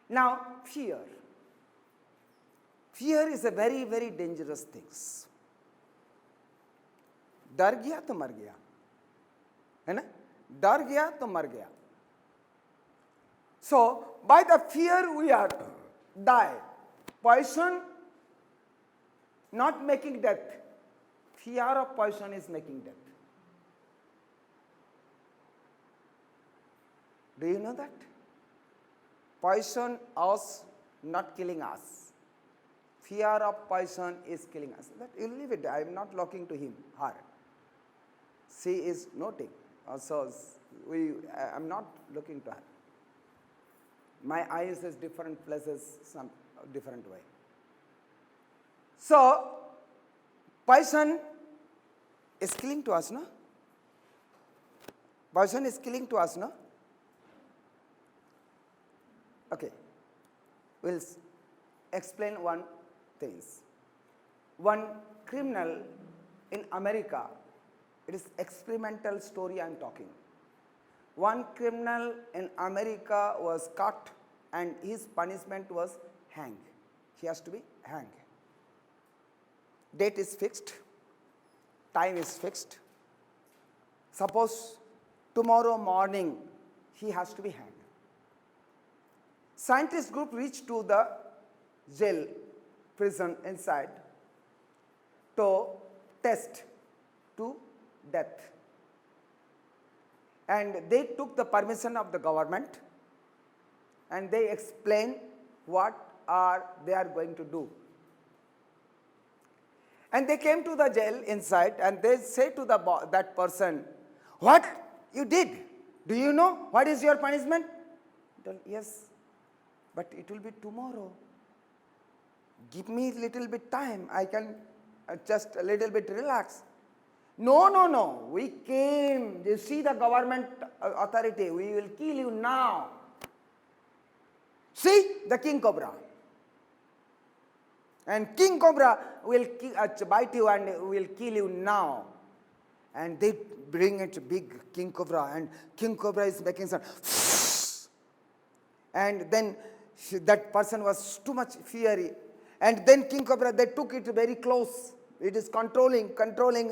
Now, fear. Fear is a very, very dangerous thing. डर गया तो मर गया, है ना? डर गया तो मर गया. So, by the fear we are die. Poison not making death. Fear of poison is making death. Do you know that? Poison is not killing us. Fear of poison is killing us. That you leave it. I am not looking to him, her. She is noting. So I am not looking to her. My eyes is different places, some different way. So poison is killing to us, no? Poison is killing to us, no? Okay, we'll explain one things. One criminal in America, it is experimental story I am talking. One criminal in America was caught and his punishment was hanged. He has to be hanged. Date is fixed, time is fixed. Suppose tomorrow morning he has to be hanged. Scientist group reached to the jail, prison inside to test to death. And they took the permission of the government and they explained what they are going to do. And they came to the jail inside and they say to that person, what you did? Do you know what is your punishment? Yes, but it will be tomorrow. Give me a little bit time. I can just a little bit relax. No. We came. You see the government authority. We will kill you now. See the king cobra. And king cobra will bite you and will kill you now. And they bring it big king cobra and king cobra is making sound. And then that person was too much fiery. And then king cobra, they took it very close. It is controlling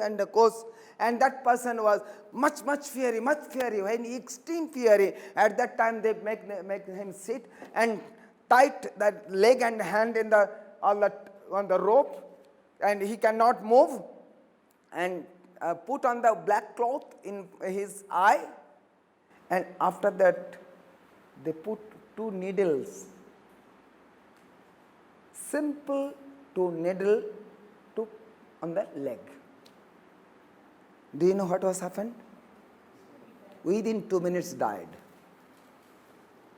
and of course, and that person was much fiery, when extreme fiery. At that time they make him sit and tight that leg and hand in on the rope, and he cannot move, and put on the black cloth in his eye, and after that they put 2 needles, simple 2 needle on the leg. Do you know what was happened? Within 2 minutes died.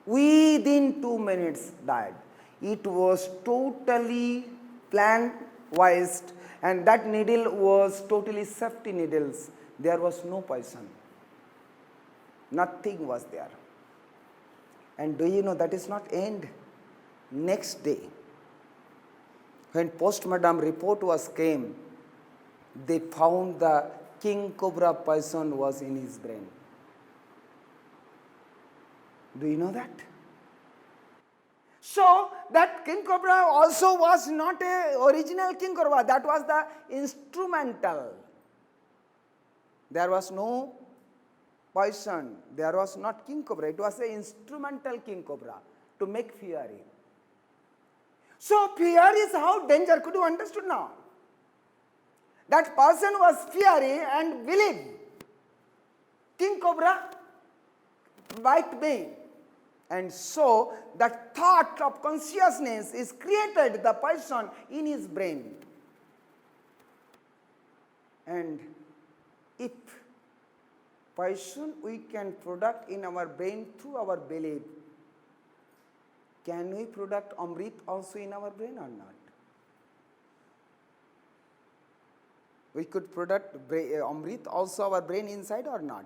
Within 2 minutes died. It was totally plan-wise, and that needle was totally safety needles. There was no poison. Nothing was there. And do you know that is not end? Next day, when postmortem report came, they found the king cobra poison was in his brain. Do you know that? So that king cobra also was not a original king cobra. That was the instrumental. There was no poison. There was not king cobra. It was an instrumental king cobra to make fury. So fear is how danger. Could you understand now? That person was fiery and believed king cobra bite me. And so that thought of consciousness is created the poison in his brain. And if poison we can product in our brain through our belief, can we product Amrit also in our brain or not? We could product Amrit also our brain inside or not?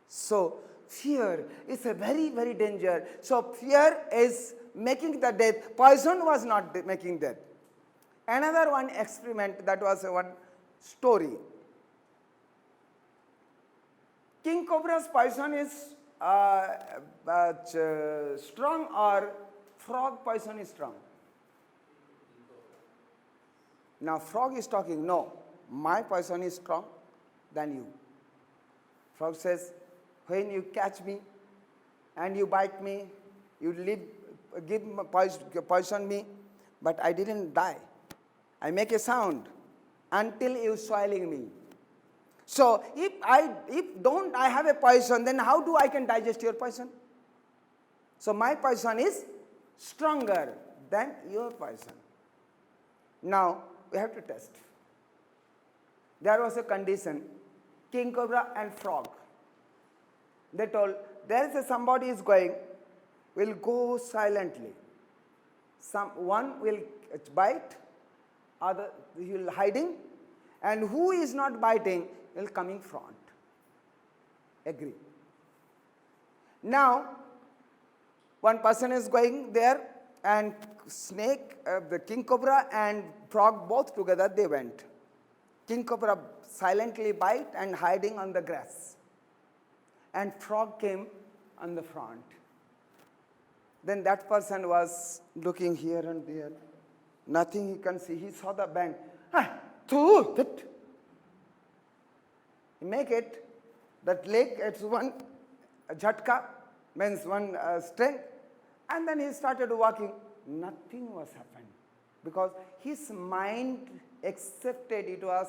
So fear is a very danger. So fear is making the death. Poison was not making death. Another one experiment, that was one story. King cobra's poison is strong or frog poison is strong? Now frog is talking, no, my poison is strong than you. Frog says, when you catch me and you bite me, you poison me, but I didn't die. I make a sound until you swallowing me. So if I have a poison, then how do I can digest your poison? So my poison is stronger than your poison. Now we have to test. There was a condition, king cobra and frog. They told, there is somebody is going, will go silently. One will bite, other he will hiding, and who is not biting will coming front. Agree. Now, one person is going there, and snake, the king cobra and frog both together they went. King cobra silently bite and hiding on the grass, and frog came on the front. Then that person was looking here and there. Nothing he can see. He saw the bang. He make it, that leg, it's one jhatka, means one strength. And then he started walking. Nothing was happened. Because his mind accepted it was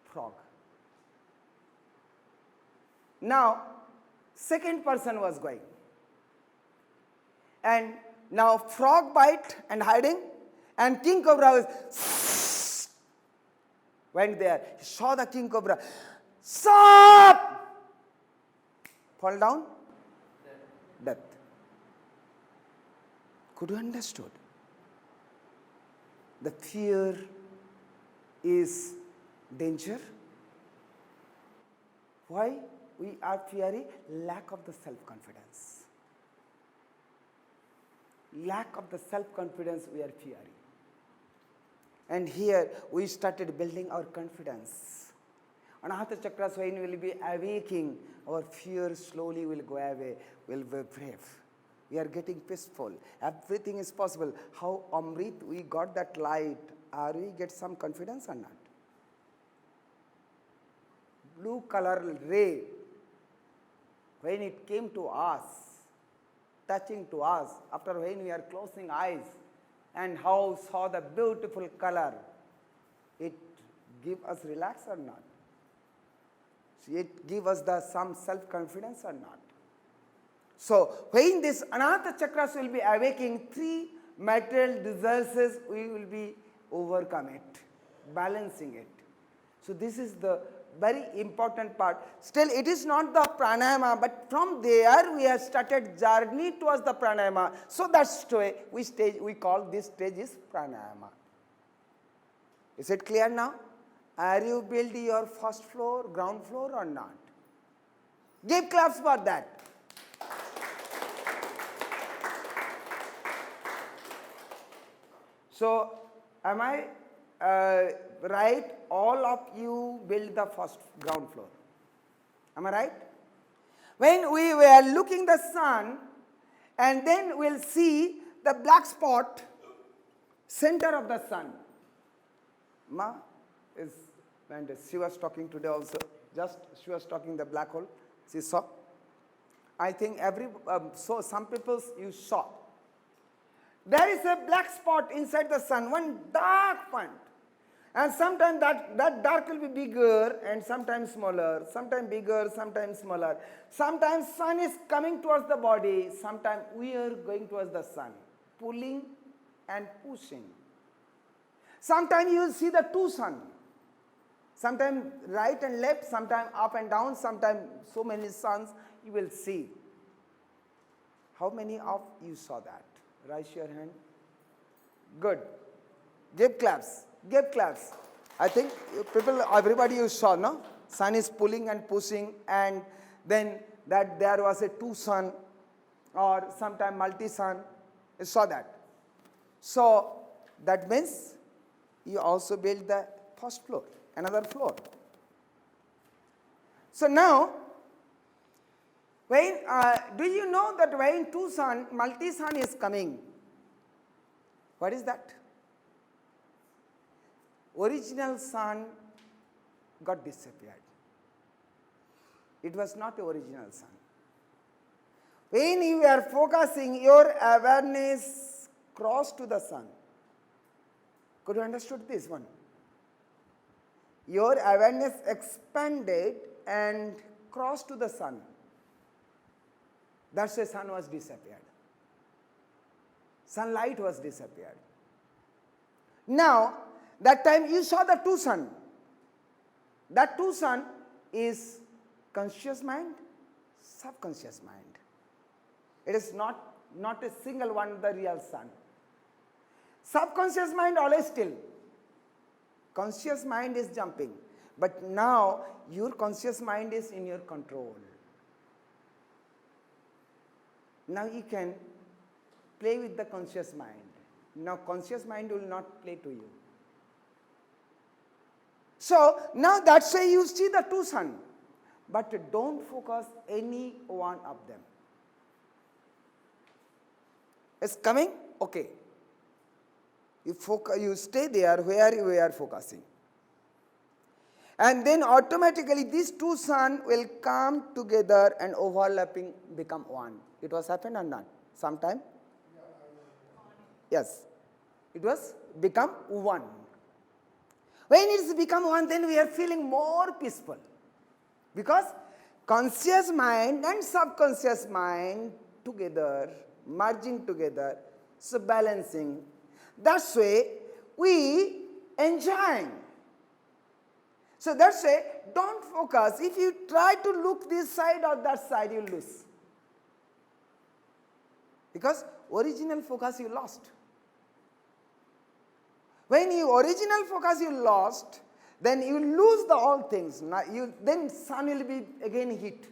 frog. Now, second person was going. And now frog bite and hiding, and king cobra was went there. He saw the king cobra. Stop! Fall down? Death. Could you understood? The fear is danger. Why we are fearing? Lack of the self-confidence. Lack of the self-confidence we are fearing. And here we started building our confidence. Anahata chakras when will be awaking, our fear slowly will go away, will be brave. We are getting peaceful. Everything is possible. How Amrit we got that light, are we get some confidence or not? Blue color ray, when it came to us, touching to us, after when we are closing eyes, and how saw the beautiful color, it give us relax or not? It give us the some self-confidence or not? So when this anahata chakras will be awaking, three material diseases we will be overcome it, balancing it. So this is the very important part. Still it is not the pranayama, but from there we have started journey towards the pranayama. So that's why we call this stage is pranayama. Is it clear now? Are you building your first floor, ground floor or not? Give claps for that. So am I right? All of you build the first ground floor. Am I right? When we were looking the sun, and then we'll see the black spot, center of the sun. Ma is, and she was talking today also. Just she was talking the black hole. She saw. I think so some people you saw. There is a black spot inside the sun, one dark point. And sometimes that dark will be bigger and sometimes smaller, sometimes bigger, sometimes smaller. Sometimes sun is coming towards the body, sometimes we are going towards the sun, pulling and pushing. Sometimes you will see the two sun. Sometimes right and left, sometimes up and down, sometimes so many suns you will see. How many of you saw that? Raise your hand. Good. Give claps. Give claps. I think people, everybody you saw, no? Sun is pulling and pushing, and then that there was a two sun or sometime multi-sun. You saw that. So that means you also build the first floor, another floor. So now When, do you know that when two sun, multi-sun is coming, what is that? Original sun got disappeared. It was not the original sun. When you are focusing, your awareness crossed to the sun. Could you understood this one? Your awareness expanded and crossed to the sun. That's why sun was disappeared. Sunlight was disappeared. Now, that time you saw the two sun. That two sun is conscious mind, subconscious mind. It is not a single one, the real sun. Subconscious mind always still. Conscious mind is jumping. But now your conscious mind is in your control. Now you can play with the conscious mind. Now conscious mind will not play to you. So now that's why you see the two sun. But don't focus any one of them. It's coming? Okay. You stay there where you are focusing. And then automatically these two sun will come together and overlapping become one. It was happened or not? Sometime? Yes. It was become one. When it's become one, then we are feeling more peaceful. Because conscious mind and subconscious mind together, merging together, so balancing. That's why we enjoy. So that's why don't focus. If you try to look this side or that side, you lose. Because original focus you lost. When you original focus you lost, then you lose the all things. Then sun will be again hit.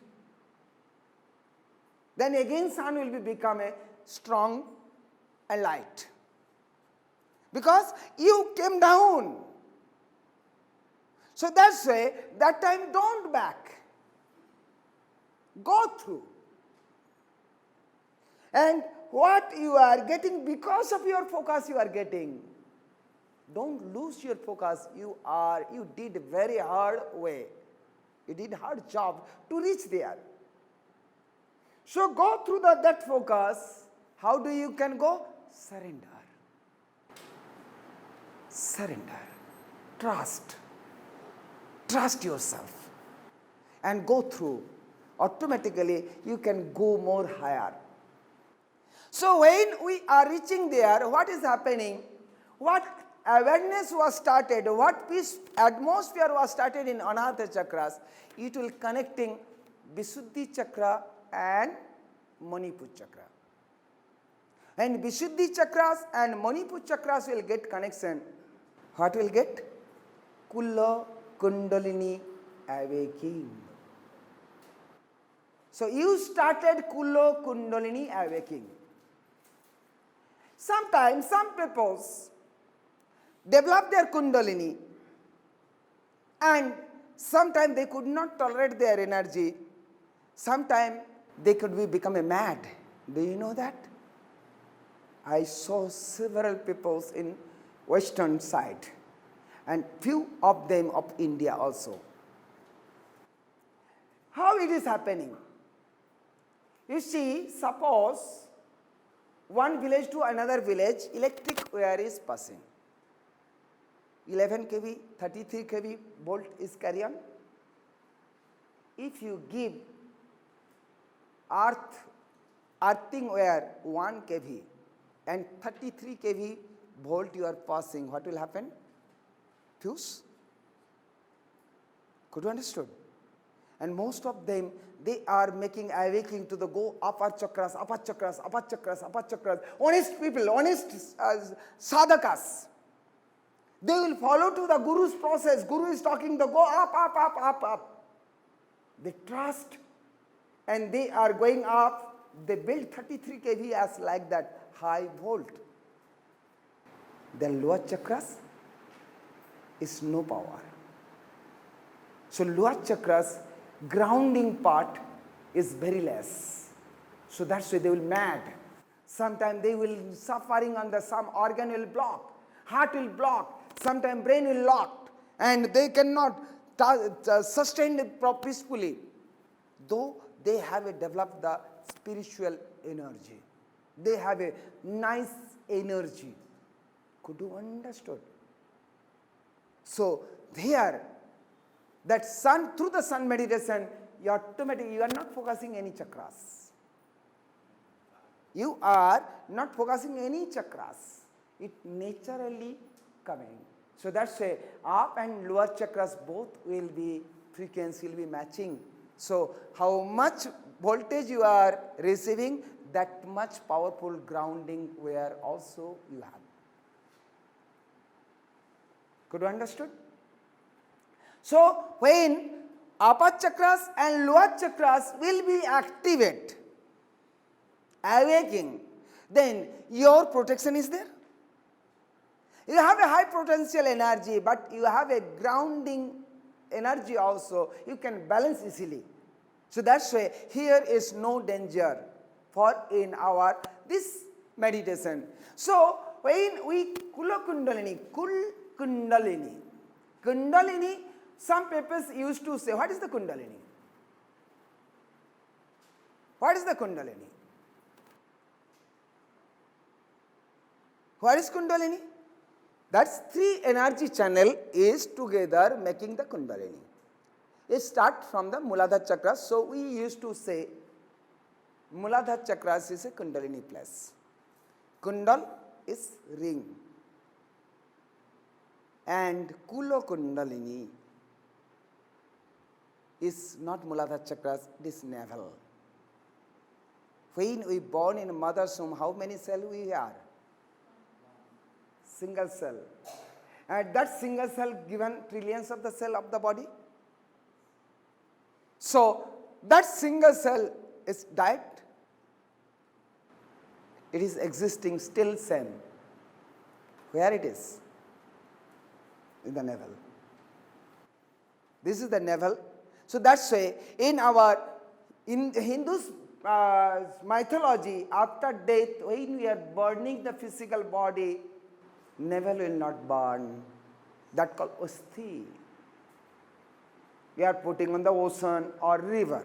Then again sun will become a strong and light. Because you came down. So that's why that time don't back. Go through. And what you are getting because of your focus you are getting. Don't lose your focus. You did very hard way. You did hard job to reach there. So go through that focus. How do you can go? Surrender. Surrender. Trust. Trust yourself. And go through. Automatically you can go more higher. So when we are reaching there, what is happening? What awareness was started, what peace atmosphere was started in Anahata chakras, it will connecting Visuddhi chakra and Manipur chakra. And Visuddhi chakras and Manipur chakras will get connection. What will get? Kula Kundalini awakening. So you started Kula Kundalini awakening. Sometimes some people develop their Kundalini and sometimes they could not tolerate their energy. Sometimes they could become a mad. Do you know that? I saw several people in western side and few of them of India also. How it is happening? You see, suppose one village to another village, electric wire is passing. 11 kV, 33 kV volt is carry on. If you give earthing wire 1 kV and 33 kV volt you are passing, what will happen? Fuse. Could you understood? And most of them, they are making awakening to the go upper chakras, upper chakras, upper chakras, upper chakras. Honest people, honest sadhakas. They will follow to the Guru's process. Guru is talking the go up, up, up, up, up. They trust and they are going up. They build 33 kV as like that high volt. The lower chakras is no power. So lower chakras, grounding part is very less. So that's why they will mad. Sometimes they will suffering on the some organ will block, heart will block, sometimes brain will lock, and they cannot sustain it peacefully. Though they have developed the spiritual energy, they have a nice energy. Could you understood? So here, that sun, through the sun meditation, you automatically, you are not focusing any chakras. You are not focusing any chakras. It naturally coming. So that's why up and lower chakras both will be, frequency will be matching. So how much voltage you are receiving, that much powerful grounding where also you have. Could you understood? So when upper chakras and lower chakras will be activated, awakening, then your protection is there. You have a high potential energy, but you have a grounding energy also. You can balance easily. So that's why here is no danger for in our this meditation. So when we Kundalini, Kundalini, some papers used to say, what is the Kundalini? What is the Kundalini? What is Kundalini? That's three energy channel is together making the Kundalini. It starts from the Muladhara chakra. So we used to say Muladhara chakras is a Kundalini place. Kundal is ring. And Kundalini is not Muladhara chakras, it is navel. When we born in mother's womb, how many cells we are? Single cell. And that single cell given trillions of the cell of the body. So that single cell is died. It is existing still same. Where it is? In the navel. This is the navel. So that's why in Hindu's mythology, after death, when we are burning the physical body, navel will not burn. That called Asthi. We are putting on the ocean or river.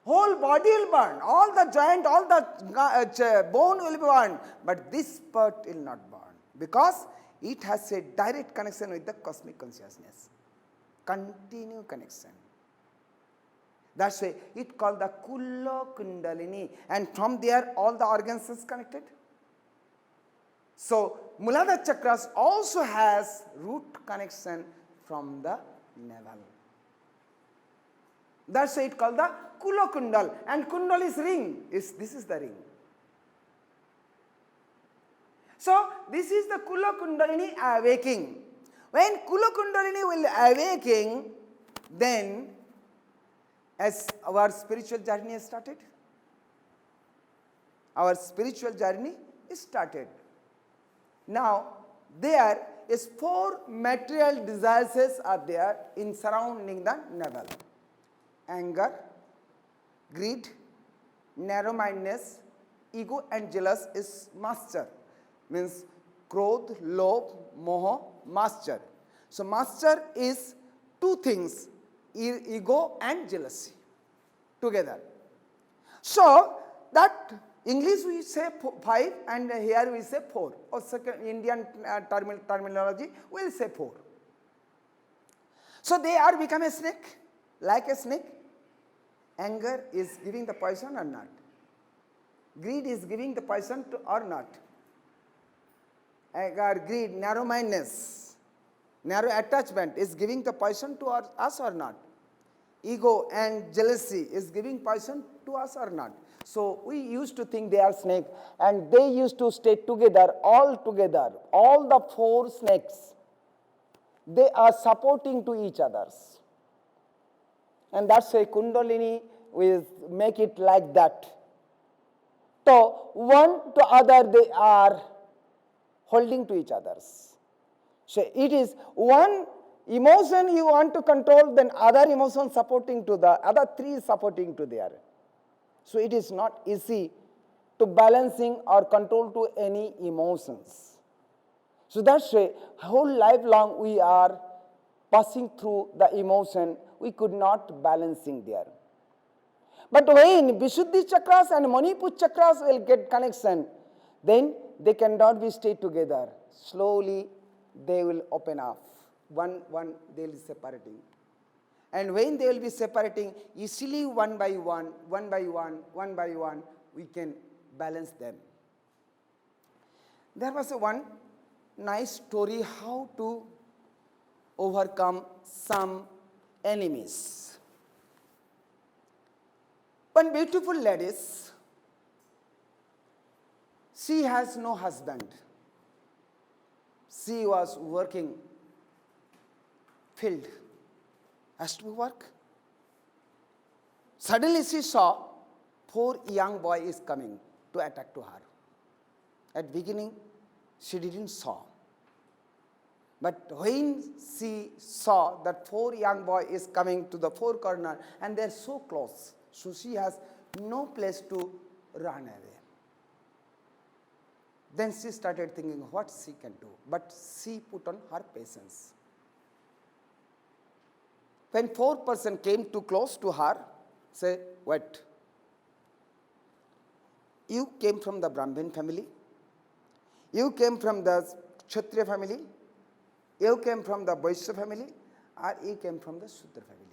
Whole body will burn. All the joint, all the bone will be burned. But this part will not burn. Because it has a direct connection with the cosmic consciousness. Continue connection. That's why it called the Kundalini. And from there all the organs is connected. So Muladhara chakras also has root connection from the navel. That's why it called the Kundal. And Kundal is ring. This is the ring. So this is the Kundalini awakening. When Kundalini will awaken, then as our spiritual journey has started. Our spiritual journey is started. Now, there is 4 material desires are there in surrounding the navel. Anger, greed, narrow-mindedness, ego and jealous is master. Means krodh, lobh, moha, master. So master is 2 things, ego and jealousy together. So that English we say 5 and here we say 4. Or second Indian terminology we will say 4. So they are become a snake, like a snake. Anger is giving the poison or not? Greed is giving the poison to or not? Anger, greed, narrow-mindedness, narrow attachment is giving the poison to us or not? Ego and jealousy is giving poison to us or not? So we used to think they are snake and they used to stay together, all the 4 snakes. They are supporting to each others. And that's why Kundalini will make it like that. So one to other they are holding to each others. So it is one emotion you want to control, then other emotion supporting to the, other three supporting to there. So it is not easy to balancing or control to any emotions. So that's why whole life long we are passing through the emotion, we could not balancing there. But when Vishuddhi chakras and Manipur chakras will get connection, then they cannot be stay together. Slowly they will open up. One they will be separating. And when they will be separating, easily one by one, we can balance them. There was one nice story how to overcome some enemies. One beautiful lady, she has no husband. She was working field, has to work. Suddenly she saw 4 young boys coming to attack to her. At beginning, she didn't saw. But when she saw that 4 young boys is coming to the 4 corner and they're so close, so she has no place to run away. Then she started thinking what she can do. But she put on her patience. When 4 person came too close to her, say, wait. You came from the Brahmin family. You came from the Kshatriya family. You came from the Vaishya family. Or you came from the Shudra family.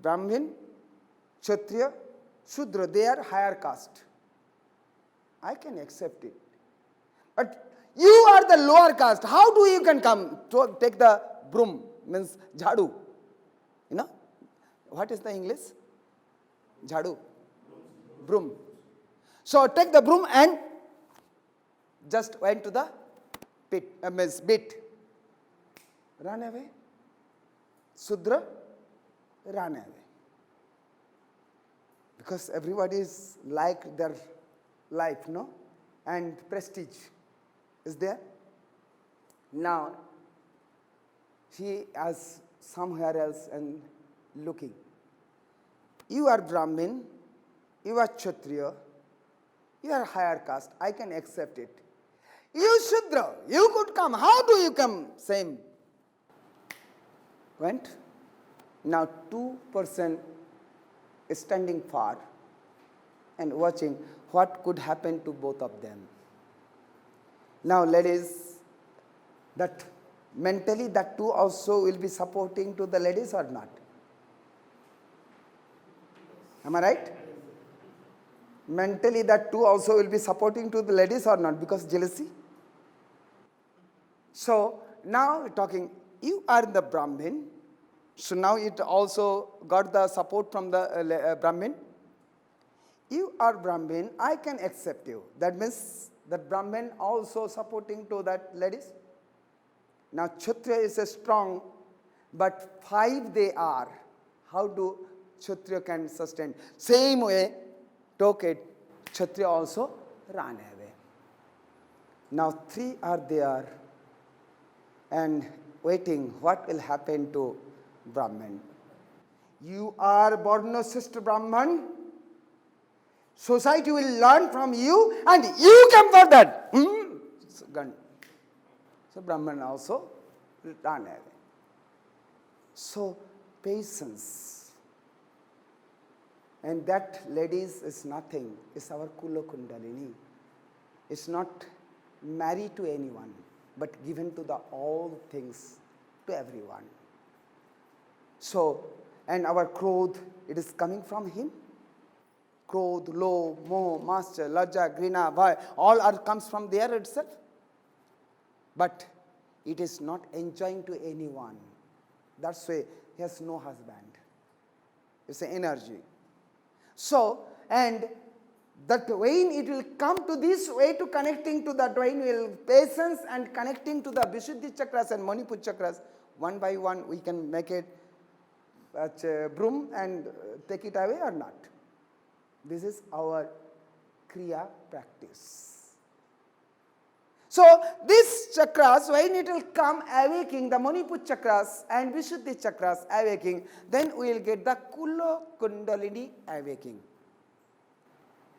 Brahmin, Kshatriya, Shudra, they are higher caste. I can accept it. But you are the lower caste. How do you can come to take the broom, means jhadu? You know? What is the English? Jhadu. Broom. So take the broom and just went to the pit, means bit. Run away. Sudra, run away. Because everybody is like their life, no? And prestige is there. Now, he is somewhere else and looking. You are Brahmin, you are Kshatriya, you are higher caste, I can accept it. You Shudra, you could come, how do you come? Same. Went. Now 2% is standing far and watching what could happen to both of them. Now ladies, that mentally that two also will be supporting to the ladies or not? Am I right? Mentally that two also will be supporting to the ladies or not, because jealousy. So now we're talking, you are the Brahmin, so now it also got the support from the Brahmin. You are Brahmin, I can accept you. That means that Brahmin also supporting to that ladies. Now Kshatriya is a strong, but 5 they are. How do Kshatriya can sustain? Same way, took it, Kshatriya also ran away. Now 3 are there and waiting what will happen to Brahman. You are Varna-Sishta Brahman. Society will learn from you and you come for that. So Brahman also ran away. So patience. And that, ladies, is nothing. It's our Kula Kundalini. It's not married to anyone, but given to the all things to everyone. So, and our Krodh, it is coming from him. Krodh, Lobh, Moh, Master, Lajja, Grina, Bhai, all are comes from there itself. But it is not enjoying to anyone. That's why he has no husband. It's an energy. So, and that when it will come to this way to connecting to that way, will patience and connecting to the Vishuddhi chakras and Manipur chakras, one by one we can make it broom and take it away or not. This is our Kriya practice. So these chakras, when it will come awaking, the Manipur chakras and Vishuddhi chakras awaking, then we will get the Kulo Kundalini awaking.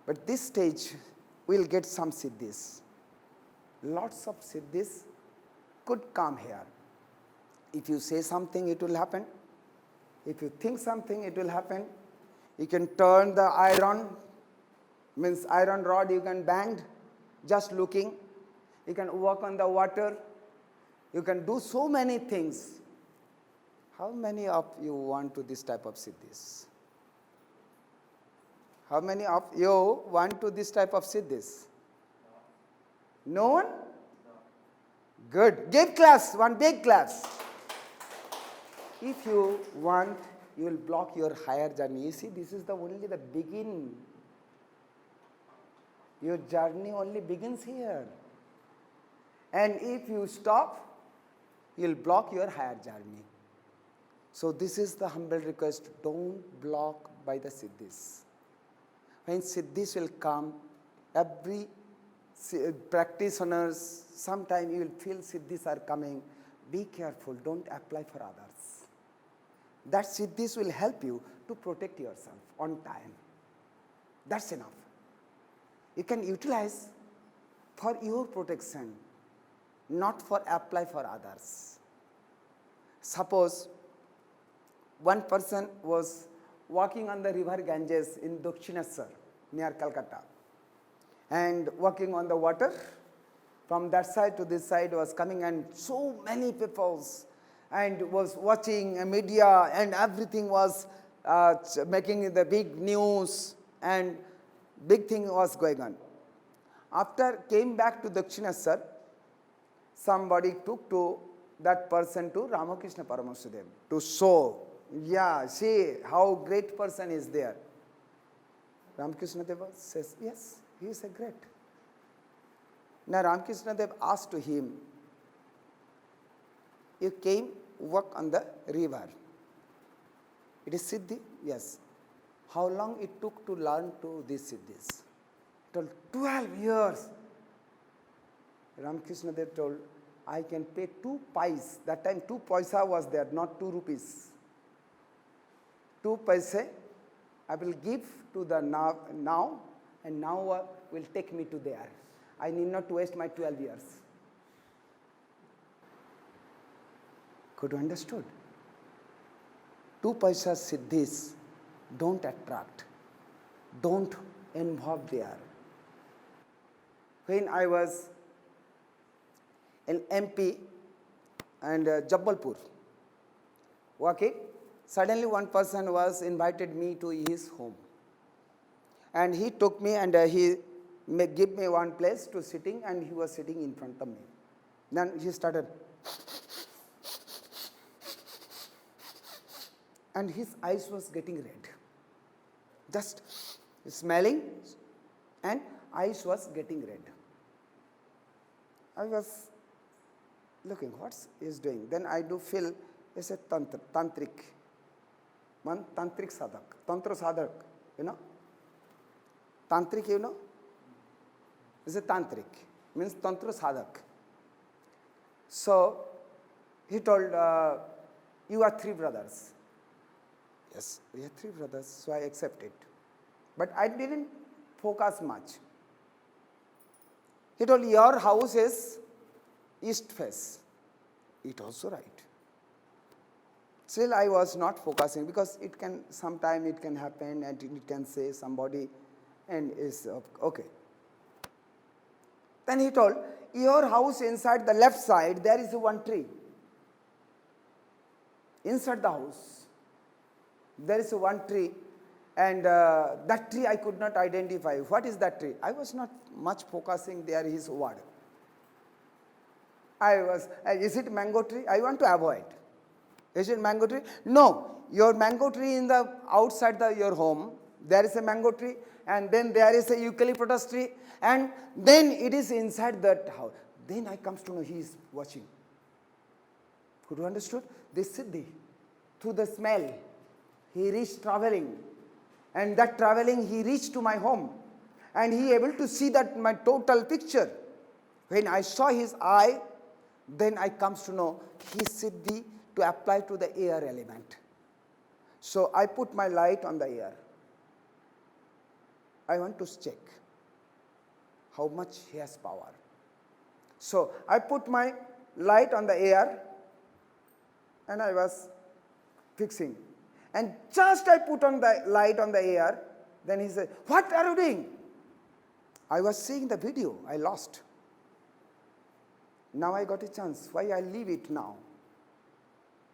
But this stage, we will get some siddhis. Lots of siddhis could come here. If you say something, it will happen. If you think something, it will happen. You can turn the iron, means iron rod you can bang, just looking. You can walk on the water. You can do so many things. How many of you want to this type of siddhis? How many of you want to this type of siddhis? No one? Good. Give claps, one big claps. If you want, you will block your higher journey. You see, this is only the begin. Your journey only begins here. And if you stop, you will block your higher journey. So this is the humble request, don't block by the siddhis. When siddhis will come, every practitioners, sometime you will feel siddhis are coming. Be careful, don't apply for others. That siddhis will help you to protect yourself on time. That's enough. You can utilize for your protection, not for apply for others. Suppose one person was walking on the river Ganges in Dakshineshwar near Calcutta, and walking on the water from that side to this side was coming, and so many people and was watching media, and everything was making the big news, and big thing was going on. After came back to Dakshineshwar, somebody took to that person to Ramakrishna Paramahansa to show, yeah, see how great person is there. Ramakrishna Deva says, yes, he is a great. Now Ramakrishna Dev asked to him, you came walk on the river. It is siddhi? Yes. How long it took to learn to these siddhis? He told 12 years. Ramakrishna Dev told, I can pay 2 pies. That time 2 paisa was there, not 2 rupees. 2 paise I will give to the now, and now will take me to there. I need not to waste my 12 years. Could you understood? 2 paisa siddhis don't attract, don't involve there. When I was in MP and Jabalpur walking, suddenly one person was invited me to his home, and he took me and he gave me one place to sitting, and he was sitting in front of me. Then he started, and his eyes was getting red, just smelling, and eyes was getting red. I was looking, what he is doing. Then I do feel it's a tantric. One tantric sadhak, tantra sadhak, you know. Tantric, you know, is a tantric, means tantra sadhak. So he told, you are 3 brothers. Yes, we are 3 brothers, so I accepted. But I didn't focus much. He told, your house is east face. It also right. Still I was not focusing, because it can, sometime it can happen and it can say somebody and is okay. Then he told, your house inside the left side, there is one tree. Inside the house, there is one tree, and that tree I could not identify. What is that tree? I was not much focusing there, his word. I was, is it mango tree? I want to avoid. Is it mango tree? No, your mango tree in the outside your home, there is a mango tree, and then there is a eucalyptus tree, and then it is inside that house. Then I comes to know he is watching. Could you understood? This siddhi, through the smell, he reached traveling, and that traveling he reached to my home, and he able to see that my total picture. When I saw his eye, then I comes to know his siddhi to apply to the air element. So I put my light on the air. I want to check how much he has power. So I put my light on the air and I was fixing. And just I put on the light on the air, then he said, "What are you doing?" I was seeing the video, I lost. Now I got a chance. Why I leave it now?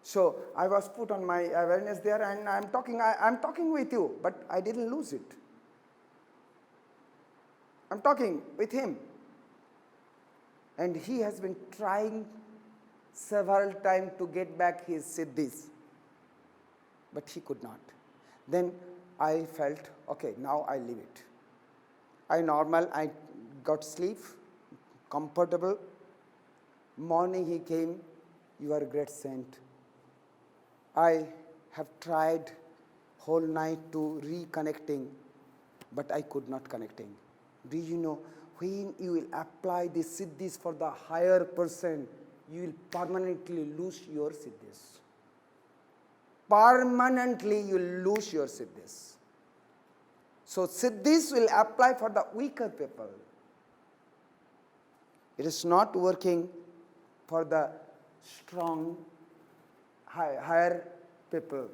So I was put on my awareness there and I'm talking with you, but I didn't lose it. I'm talking with him. And he has been trying several times to get back his siddhis, but he could not. Then I felt, okay, now I leave it. I got sleep, comfortable. Morning he came, "You are a great saint. I have tried whole night to reconnecting, but I could not connecting." Do you know, when you will apply the siddhis for the higher person, you will permanently lose your siddhis. Permanently you will lose your siddhis. So siddhis will apply for the weaker people. It is not working for the strong, higher people.